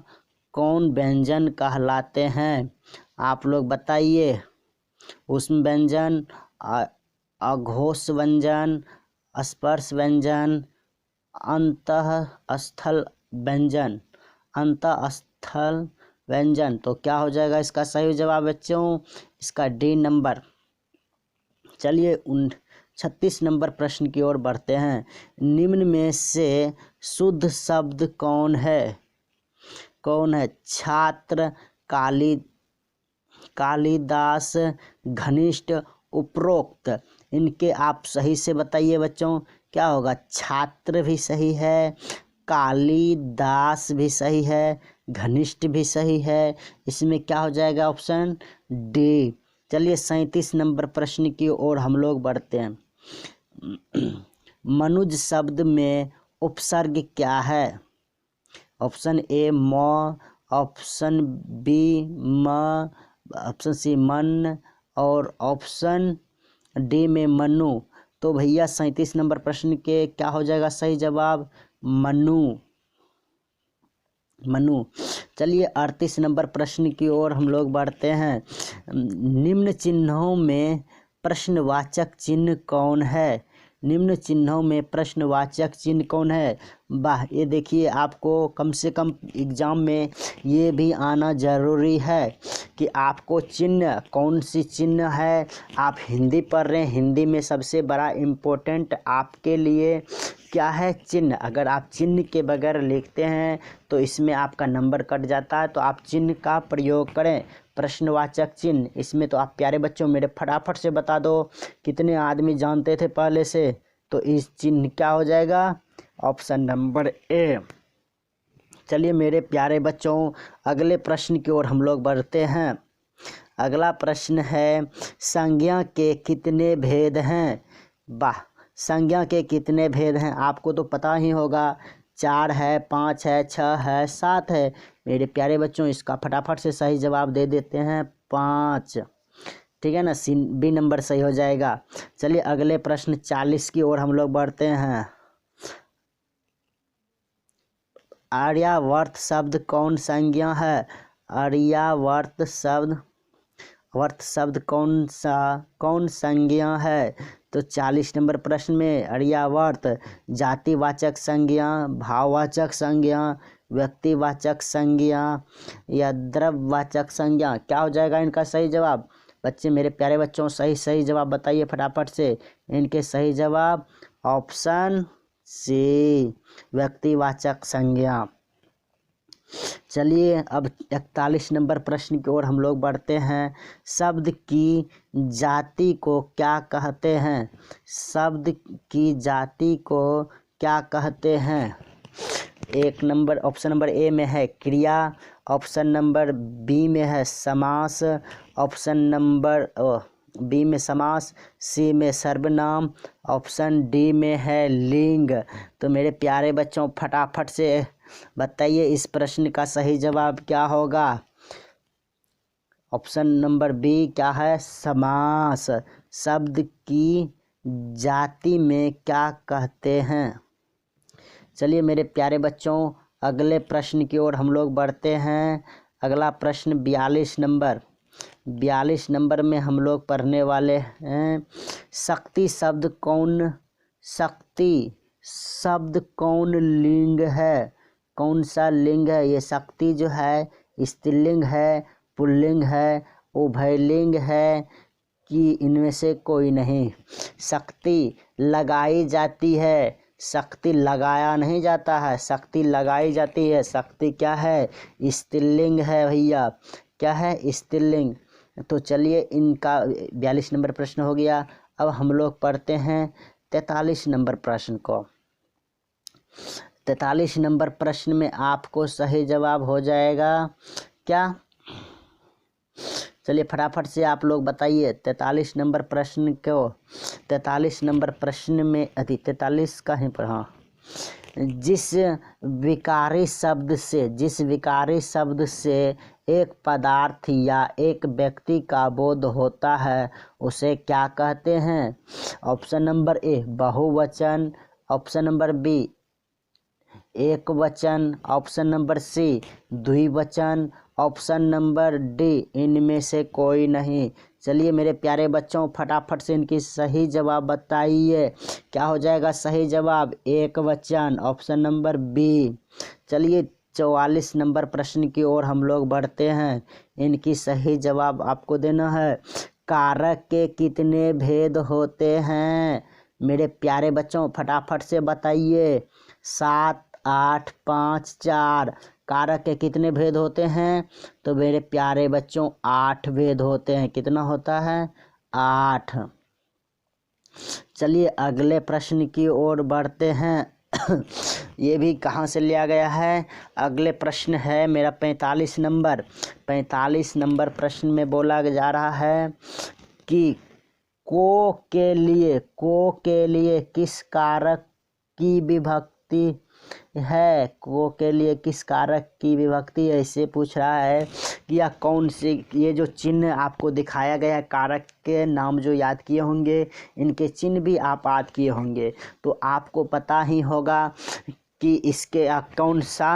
कौन व्यंजन कहलाते हैं? आप लोग बताइए। उसमें व्यंजन, अघोष व्यंजन, स्पर्श व्यंजन, अंतःस्थल व्यंजन, अंतःस्थल व्यंजन। तो क्या हो जाएगा इसका सही जवाब बच्चों? इसका डी नंबर। चलिए 36 नंबर प्रश्न की ओर बढ़ते हैं। निम्न में से शुद्ध शब्द कौन है? छात्र, कालिदास, घनिष्ठ, उपरोक्त। इनके आप सही से बताइए बच्चों क्या होगा? छात्र भी सही है, कालिदास भी सही है, घनिष्ठ भी सही है। इसमें क्या हो जाएगा? Option D. चलिए 37 नंबर प्रश्न की ओर हम लोग बढ़ते हैं। मनुज शब्द में उपसर्ग क्या है? ऑप्शन ए म, ऑप्शन बी म, ऑप्शन सी मन और ऑप्शन डी में मनु। तो भैया 37 नंबर प्रश्न के क्या हो जाएगा सही जवाब? मनु। चलिए 38 नंबर प्रश्न की ओर हम लोग बढ़ते हैं। निम्न चिन्हों में प्रश्नवाचक चिन्ह कौन है? निम्न चिन्हों में प्रश्नवाचक चिन्ह कौन है? वाह, ये देखिए आपको कम से कम एग्ज़ाम में ये भी आना ज़रूरी है कि आपको चिन्ह कौन सी चिन्ह है। आप हिंदी पढ़ रहे हैं, हिंदी में सबसे बड़ा इम्पोर्टेंट आपके लिए क्या है? चिन्ह। अगर आप चिन्ह के बगैर लिखते हैं तो इसमें आपका नंबर कट जाता है, तो आप चिन्ह का प्रयोग करें। प्रश्नवाचक चिन्ह, इसमें तो आप प्यारे बच्चों मेरे फटाफट से बता दो कितने आदमी जानते थे पहले से। तो इस चिन्ह क्या हो जाएगा? ऑप्शन नंबर ए। चलिए मेरे प्यारे बच्चों, अगले प्रश्न की ओर हम लोग बढ़ते हैं। अगला प्रश्न है, संज्ञा के कितने भेद हैं? वाह, संज्ञा के कितने भेद हैं? आपको तो पता ही होगा, 4 है, 5 है, 6 है, 7 है। मेरे प्यारे बच्चों इसका फटाफट से सही जवाब दे देते हैं 5। ठीक है ना, बी नंबर सही हो जाएगा। चलिए अगले प्रश्न 40 की ओर हम लोग बढ़ते हैं। आर्यावर्त शब्द कौन संज्ञा है? आर्यावर्त शब्द कौन संज्ञा है? तो 40 नंबर प्रश्न में आर्यावर्त जातिवाचक संज्ञा, भाववाचक संज्ञा, व्यक्तिवाचक संज्ञा या द्रव्यवाचक संज्ञा, क्या हो जाएगा इनका सही जवाब? बच्चे मेरे प्यारे बच्चों सही जवाब बताइए फटाफट से। इनके सही जवाब ऑप्शन सी, व्यक्तिवाचक संज्ञा। चलिए अब 41 नंबर प्रश्न की ओर हम लोग बढ़ते हैं। शब्द की जाति को क्या कहते हैं? शब्द की जाति को क्या कहते हैं? ऑप्शन नंबर ए में है क्रिया, ऑप्शन नंबर बी में है समास, ऑप्शन नंबर बी में समास, सी में सर्वनाम, ऑप्शन डी में है लिंग। तो मेरे प्यारे बच्चों फटाफट से बताइए इस प्रश्न का सही जवाब क्या होगा? ऑप्शन नंबर बी क्या है? समास। शब्द की जाति में क्या कहते हैं? चलिए मेरे प्यारे बच्चों अगले प्रश्न की ओर हम लोग बढ़ते हैं। अगला प्रश्न 42 नंबर में हम लोग पढ़ने वाले हैं, शक्ति शब्द कौन लिंग है? कौन सा लिंग है? ये शक्ति जो है स्त्रीलिंग है, पुल्लिंग है, उभयलिंग है कि इनमें से कोई नहीं? शक्ति लगाई जाती है, शक्ति लगाया नहीं जाता है, शक्ति लगाई जाती है। शक्ति क्या है? स्त्रीलिंग है भैया। क्या है? स्त्रीलिंग। तो चलिए इनका 42 नंबर प्रश्न हो गया। अब हम लोग पढ़ते हैं 43 नंबर प्रश्न को। 43 नंबर प्रश्न में आपको सही जवाब हो जाएगा क्या? चलिए फटाफट से आप लोग बताइए 43 नंबर प्रश्न को। 43 नंबर प्रश्न में 43 का ही पढ़ा। जिस विकारी शब्द से एक पदार्थ या एक व्यक्ति का बोध होता है उसे क्या कहते हैं? ऑप्शन नंबर ए बहुवचन, ऑप्शन नंबर बी एक वचन, ऑप्शन नंबर सी द्विवचन, ऑप्शन नंबर डी इनमें से कोई नहीं। चलिए मेरे प्यारे बच्चों फटाफट से इनकी सही जवाब बताइए। क्या हो जाएगा सही जवाब? एक वचन, ऑप्शन नंबर बी। चलिए 44 नंबर प्रश्न की ओर हम लोग बढ़ते हैं। इनकी सही जवाब आपको देना है। कारक के कितने भेद होते हैं? मेरे प्यारे बच्चों फटाफट से बताइए। 7, 8, 5, 4। कारक के कितने भेद होते हैं? तो मेरे प्यारे बच्चों 8 भेद होते हैं। कितना होता है? 8। चलिए अगले प्रश्न की ओर बढ़ते हैं। ये भी कहाँ से लिया गया है? अगले प्रश्न है मेरा 45 नंबर। 45 नंबर प्रश्न में बोला जा रहा है कि को के लिए किस कारक की विभक्ति है? को के लिए किस कारक की विभक्ति ऐसे पूछ रहा है कि या कौन से, ये जो चिन्ह आपको दिखाया गया है कारक के नाम जो याद किए होंगे, इनके चिन्ह भी आप याद किए होंगे, तो आपको पता ही होगा कि इसके कौन सा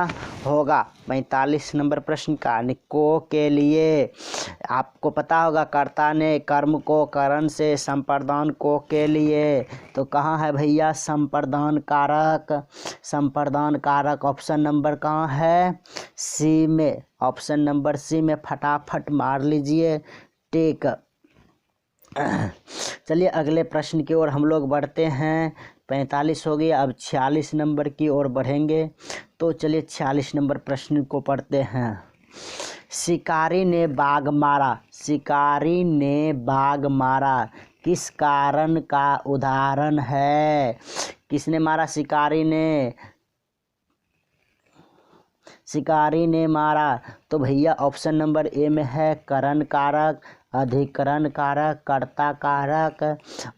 होगा। 45 नंबर प्रश्न का को के लिए आपको पता होगा, कर्ता ने कर्म को करण से संप्रदान को के लिए, तो कहाँ है भैया संप्रदान कारक। संप्रदान कारक ऑप्शन नंबर कहाँ है, सी में। ऑप्शन नंबर सी में फटाफट मार लीजिए। ठीक, चलिए अगले प्रश्न की ओर हम लोग बढ़ते हैं। 45 हो गया, अब 46 नंबर की ओर बढ़ेंगे। तो चलिए 46 नंबर प्रश्न को पढ़ते हैं। शिकारी ने बाघ मारा। शिकारी ने बाघ मारा किस कारण का उदाहरण है। किसने मारा, शिकारी ने। शिकारी ने मारा, तो भैया ऑप्शन नंबर ए में है करण कारक, अधिकरण कारक, कर्ता कारक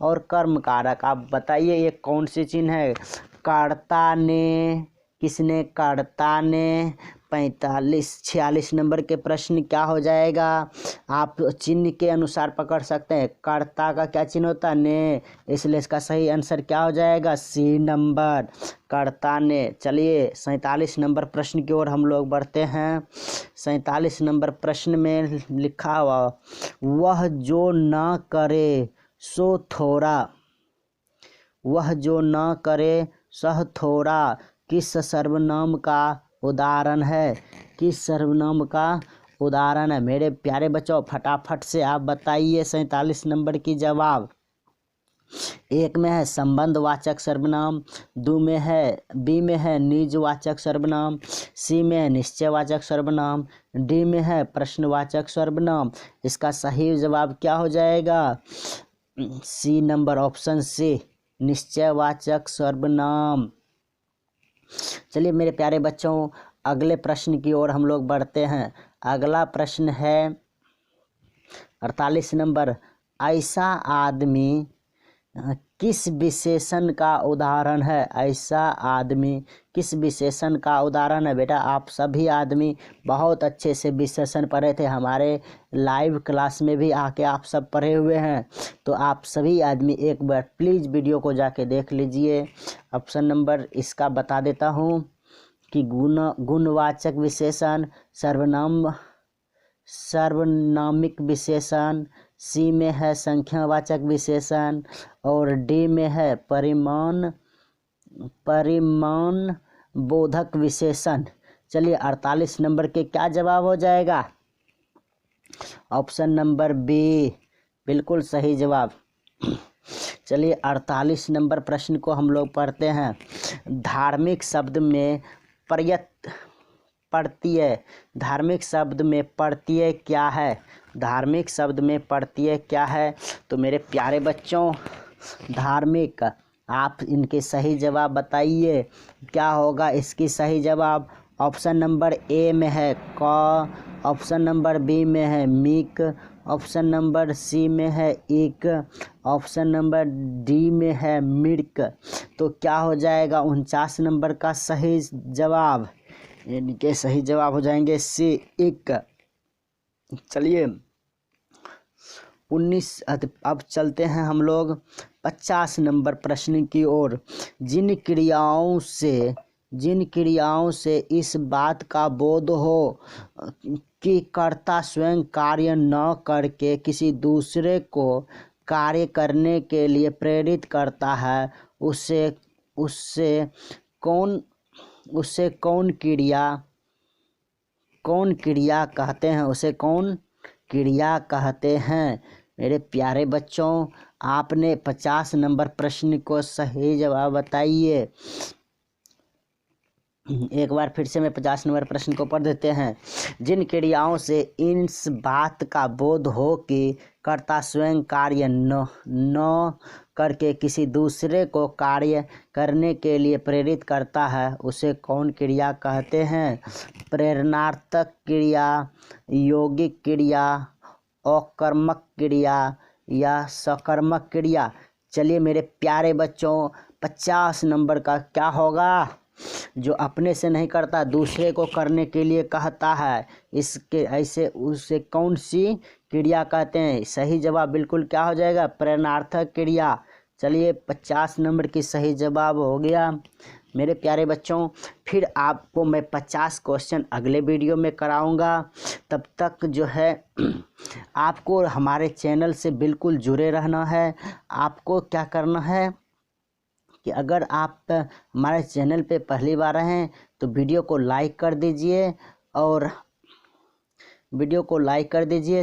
और कर्म कारक। आप बताइए ये कौन सी चिन्ह है। कर्ता ने, किसने, कर्ता ने। 46 नंबर के प्रश्न क्या हो जाएगा, आप चिन्ह के अनुसार पकड़ सकते हैं। कर्ता का क्या चिन्ह होता है, ने, इसलिए इसका सही आंसर क्या हो जाएगा, सी नंबर, कर्ता ने। चलिए 47 नंबर प्रश्न की ओर हम लोग बढ़ते हैं। 47 नंबर प्रश्न में लिखा हुआ, वह जो न करे सो थोड़ा। वह जो न करे सह थोड़ा किस सर्वनाम का उदाहरण है। किस सर्वनाम का उदाहरण है। मेरे प्यारे बच्चों फटाफट से आप बताइए 47 नंबर की जवाब। एक में है संबंधवाचक सर्वनाम, दो में है, बी में है निजवाचक सर्वनाम, सी में है निश्चयवाचक सर्वनाम, डी में है प्रश्नवाचक सर्वनाम। इसका सही जवाब क्या हो जाएगा, सी नंबर, ऑप्शन सी, निश्चयवाचक सर्वनाम। चलिए मेरे प्यारे बच्चों अगले प्रश्न की ओर हम लोग बढ़ते हैं। अगला प्रश्न है 48 नंबर, ऐसा आदमी किस विशेषण का उदाहरण है। ऐसा आदमी किस विशेषण का उदाहरण है। बेटा आप सभी आदमी बहुत अच्छे से विशेषण पढ़े थे, हमारे लाइव क्लास में भी आके आप सब पढ़े हुए हैं। तो आप सभी आदमी एक बार प्लीज़ वीडियो को जाके देख लीजिए। ऑप्शन नंबर इसका बता देता हूँ कि गुणवाचक विशेषण, सार्वनामिक विशेषण, सी में है संख्यावाचक विशेषण और डी में है परिमाण बोधक विशेषण। चलिए 48 नंबर के क्या जवाब हो जाएगा, ऑप्शन नंबर बी, बिल्कुल सही जवाब। चलिए 48 नंबर प्रश्न को हम लोग पढ़ते हैं। धार्मिक शब्द में प्रत्यय, धार्मिक शब्द में प्रत्यय क्या है। धार्मिक शब्द में प्रत्यय क्या है। तो मेरे प्यारे बच्चों धार्मिक, आप इनके सही जवाब बताइए क्या होगा इसकी सही जवाब। ऑप्शन नंबर ए में है क, ऑप्शन नंबर बी में है मिक, ऑप्शन नंबर सी में है एक, ऑप्शन नंबर डी में है मिर्क। तो क्या हो जाएगा 49 नंबर का सही जवाब, इनके सही जवाब हो जाएंगे सी एक। चलिए 19, अब चलते हैं हम लोग 50 नंबर प्रश्न की ओर। जिन क्रियाओं से इस बात का बोध हो कि कर्ता स्वयं कार्य न करके किसी दूसरे को कार्य करने के लिए प्रेरित करता है, उससे कौन क्रिया कहते हैं। उसे कौन क्रिया कहते हैं। मेरे प्यारे बच्चों आपने 50 नंबर प्रश्न को सही जवाब बताइए। एक बार फिर से मैं 50 नंबर प्रश्न को पढ़ देते हैं। जिन क्रियाओं से इस बात का बोध हो कि कर्ता स्वयं कार्य न करके किसी दूसरे को कार्य करने के लिए प्रेरित करता है, उसे कौन क्रिया कहते हैं। प्रेरणार्थक क्रिया, यौगिक क्रिया, अकर्मक क्रिया या सकर्मक क्रिया। चलिए मेरे प्यारे बच्चों 50 नंबर का क्या होगा, जो अपने से नहीं करता दूसरे को करने के लिए कहता है, इसके ऐसे उसे कौन सी क्रिया कहते हैं। सही जवाब बिल्कुल क्या हो जाएगा, प्रेरणार्थक क्रिया। चलिए 50 नंबर की सही जवाब हो गया मेरे प्यारे बच्चों, फिर आपको मैं 50 क्वेश्चन अगले वीडियो में कराऊंगा। तब तक जो है आपको हमारे चैनल से बिल्कुल जुड़े रहना है। आपको क्या करना है कि अगर आप हमारे चैनल पे पहली बार हैं तो वीडियो को लाइक कर दीजिए, और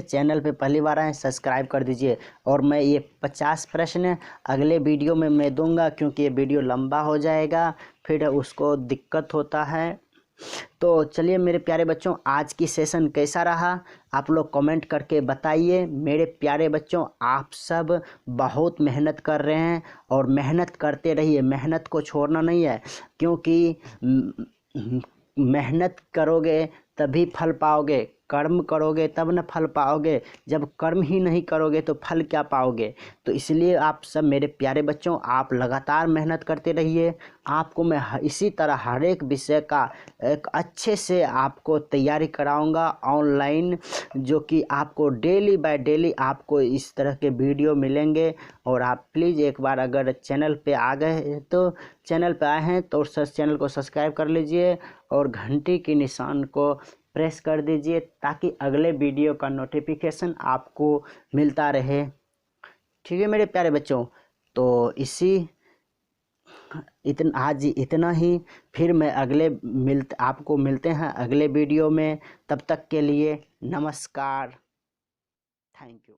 चैनल पे पहली बार आए सब्सक्राइब कर दीजिए। और मैं ये 50 प्रश्न अगले वीडियो में मैं दूंगा, क्योंकि ये वीडियो लंबा हो जाएगा, फिर उसको दिक्कत होता है। तो चलिए मेरे प्यारे बच्चों, आज की सेशन कैसा रहा आप लोग कमेंट करके बताइए। मेरे प्यारे बच्चों, आप सब बहुत मेहनत कर रहे हैं और मेहनत करते रहिए, मेहनत को छोड़ना नहीं है, क्योंकि मेहनत करोगे तभी फल पाओगे, कर्म करोगे तब न फल पाओगे। जब कर्म ही नहीं करोगे तो फल क्या पाओगे। तो इसलिए आप सब मेरे प्यारे बच्चों, आप लगातार मेहनत करते रहिए। आपको मैं इसी तरह हर एक विषय का एक अच्छे से आपको तैयारी कराऊंगा ऑनलाइन, जो कि आपको डेली बाय डेली आपको इस तरह के वीडियो मिलेंगे। और आप प्लीज़ एक बार अगर चैनल पे आ गए तो चैनल पे आए हैं तो चैनल को सब्सक्राइब कर लीजिए और घंटी के निशान को प्रेस कर दीजिए, ताकि अगले वीडियो का नोटिफिकेशन आपको मिलता रहे। ठीक है मेरे प्यारे बच्चों, तो आज इतना ही। फिर मैं आपको मिलते हैं अगले वीडियो में। तब तक के लिए नमस्कार, थैंक यू।